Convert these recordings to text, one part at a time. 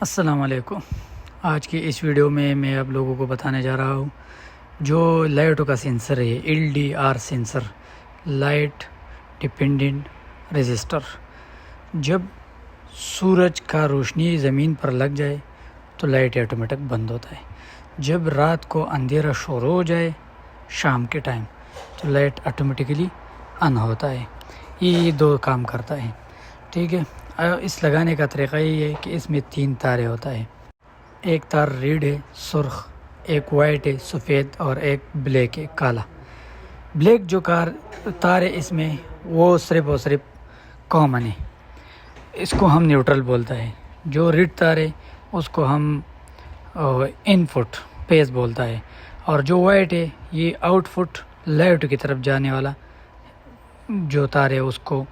السلام علیکم۔ آج کی اس ویڈیو میں آپ لوگوں کو بتانے جا رہا ہوں جو لائٹوں کا سینسر ہے LDR سینسر، لائٹ ڈیپینڈنٹ ریزسٹر۔ جب سورج کا روشنی زمین پر لگ جائے تو لائٹ آٹومیٹک بند ہوتا ہے۔ جب رات کو اندھیرا شروع ہو جائے شام کے ٹائم تو لائٹ آٹومیٹکلی آن ہوتا ہے۔ یہ دو کام کرتا ہے، ٹھیک ہے۔ اس لگانے کا طریقہ یہ ہے کہ اس میں 3 تاریں ہوتا ہے۔ ایک تار ریڈ ہے سرخ، ایک وائٹ ہے سفید، اور ایک بلیک ہے کالا۔ بلیک جو تار ہے اس میں وہ صرف اور صرف کامن ہے، اس کو ہم نیوٹرل بولتا ہے۔ جو ریڈ تار ہے اس کو ہم ان فٹ پیز بولتا ہے، اور جو وائٹ ہے یہ آؤٹ فٹ لائٹ کی طرف جانے والا جو تار ہے اس کو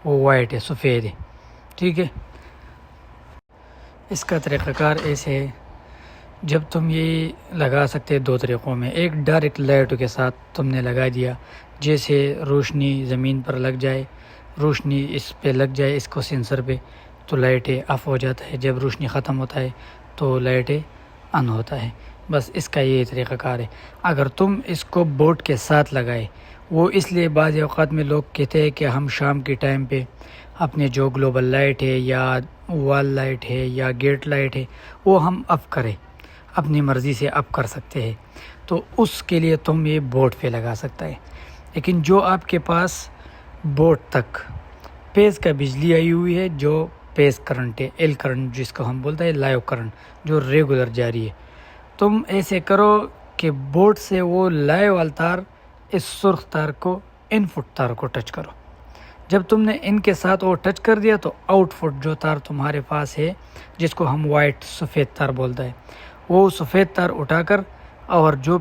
وہ وائٹ ہے، سفید ہے، ٹھیک ہے۔ اس کا طریقہ کار ایسے ہے، جب تم یہ لگا سکتے 2 طریقوں میں۔ ایک ڈائریکٹ لائٹ کے ساتھ تم نے لگا دیا، جیسے روشنی زمین پر لگ جائے، روشنی اس پہ لگ جائے، اس کو سینسر پہ، تو لائٹ آف ہو جاتا ہے۔ جب روشنی ختم ہوتا ہے تو لائٹ آن ہوتا ہے۔ بس اس کا یہ طریقہ کار ہے۔ اگر تم اس کو بورڈ کے ساتھ لگائے، وہ اس لیے بعض اوقات میں لوگ کہتے ہیں کہ ہم شام کے ٹائم پہ اپنے جو گلوبل لائٹ ہے یا وال لائٹ ہے یا گیٹ لائٹ ہے وہ ہم اپ کریں، اپنی مرضی سے اپ کر سکتے ہیں، تو اس کے لیے تم یہ بورڈ پہ لگا سکتا ہے۔ لیکن جو آپ کے پاس بورڈ تک پیز کا بجلی آئی ہوئی ہے، جو پیز کرنٹ ہے، ایل کرنٹ جس کو ہم بولتے ہیں، لائیو کرنٹ جو ریگولر جاری ہے، تم ایسے کرو کہ بورڈ سے وہ لائیو والا تار اس سرخ تار کو، ان فٹ تار کو ٹچ کرو۔ جب تم نے ان کے ساتھ وہ ٹچ کر دیا تو آؤٹ فٹ جو تار تمہارے پاس ہے، جس کو ہم وائٹ سفید تار بولتا ہے، وہ سفید تار اٹھا کر اور جو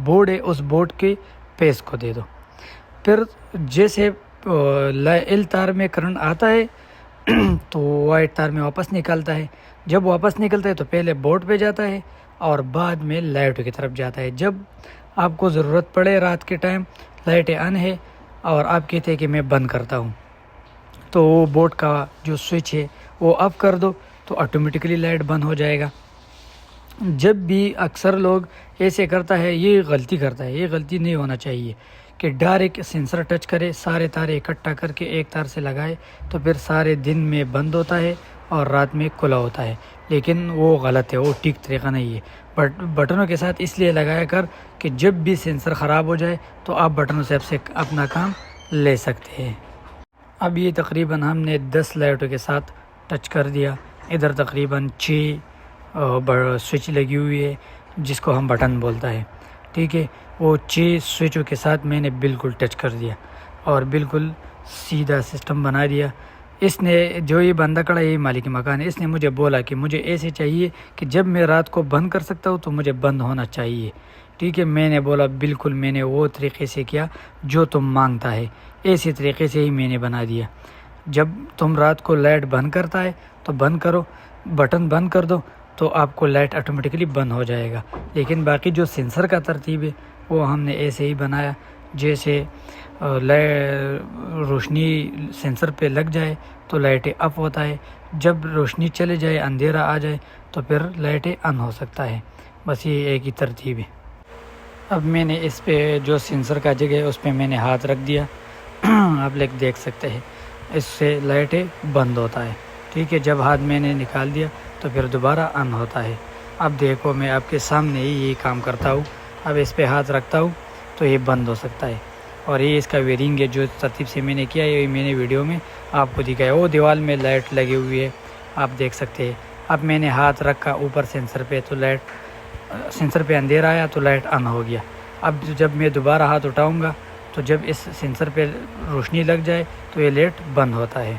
بورڈ ہے اس بورڈ کے پیز کو دے دو۔ پھر جیسے ایل تار میں کرنٹ آتا ہے تو وائٹ تار میں واپس نکلتا ہے۔ جب واپس نکلتا ہے تو پہلے بورڈ پہ جاتا ہے اور بعد میں لائٹ کی طرف جاتا ہے۔ جب آپ کو ضرورت پڑے رات کے ٹائم لائٹ آن ہے اور آپ کہتے ہیں کہ میں بند کرتا ہوں، تو وہ بورڈ کا جو سوئچ ہے وہ آف کر دو تو آٹومیٹکلی لائٹ بند ہو جائے گا۔ جب بھی اکثر لوگ ایسے کرتا ہے، یہ غلطی کرتا ہے، یہ غلطی نہیں ہونا چاہیے کہ ڈائریکٹ سینسر ٹچ کرے، سارے تارے اکٹھا کر کے ایک تار سے لگائے تو پھر سارے دن میں بند ہوتا ہے اور رات میں کھلا ہوتا ہے۔ لیکن وہ غلط ہے، وہ ٹھیک طریقہ نہیں ہے۔ بٹنوں کے ساتھ اس لیے لگایا کر کہ جب بھی سینسر خراب ہو جائے تو آپ بٹنوں سے اپنا کام لے سکتے ہیں۔ اب یہ تقریباً ہم نے 10 لائٹوں کے ساتھ ٹچ کر دیا۔ ادھر تقریباً 6 سوئچ لگی ہوئی ہے جس کو ہم بٹن بولتا ہے، ٹھیک ہے۔ وہ 6 سوئچوں کے ساتھ میں نے بالکل ٹچ کر دیا اور بالکل سیدھا سسٹم بنا دیا۔ اس نے جو یہ بندہ کڑا ہے، یہ مالک مکان ہے، اس نے مجھے بولا کہ مجھے ایسے چاہیے کہ جب میں رات کو بند کر سکتا ہوں تو مجھے بند ہونا چاہیے، ٹھیک ہے۔ میں نے بولا بالکل، میں نے وہ طریقے سے کیا جو تم مانگتا ہے، ایسے طریقے سے ہی میں نے بنا دیا۔ جب تم رات کو لائٹ بند کرتا ہے تو بند کرو، بٹن بند کر دو تو آپ کو لائٹ آٹومیٹکلی بند ہو جائے گا۔ لیکن باقی جو سینسر کا ترتیب ہے وہ ہم نے ایسے ہی بنایا، جیسے روشنی سینسر پہ لگ جائے تو لائٹ اپ ہوتا ہے، جب روشنی چلے جائے، اندھیرا آ جائے تو پھر لائٹ آن ہو سکتا ہے۔ بس یہ ایک ہی ترتیب ہے۔ اب میں نے اس پہ جو سینسر کا جگہ ہے اس پہ میں نے ہاتھ رکھ دیا، آپ لوگ دیکھ سکتے ہیں، اس سے لائٹ بند ہوتا ہے، ٹھیک ہے۔ جب ہاتھ میں نے نکال دیا تو پھر دوبارہ آن ہوتا ہے۔ اب دیکھو میں آپ کے سامنے ہی یہی کام کرتا ہوں، اب اس پہ ہاتھ رکھتا ہوں تو یہ بند ہو سکتا ہے۔ اور یہ اس کا ویرنگ ہے، جو ترتیب سے میں نے کیا ہے یہ میں نے ویڈیو میں آپ کو دکھایا۔ وہ دیوال میں لائٹ لگی ہوئی ہے، آپ دیکھ سکتے ہیں۔ اب میں نے ہاتھ رکھا اوپر سینسر پہ تو لائٹ، سینسر پہ اندھیرا آیا تو لائٹ آن ہو گیا۔ اب جب میں دوبارہ ہاتھ اٹھاؤں گا تو جب اس سینسر پہ روشنی لگ جائے تو یہ لائٹ بند ہوتا ہے۔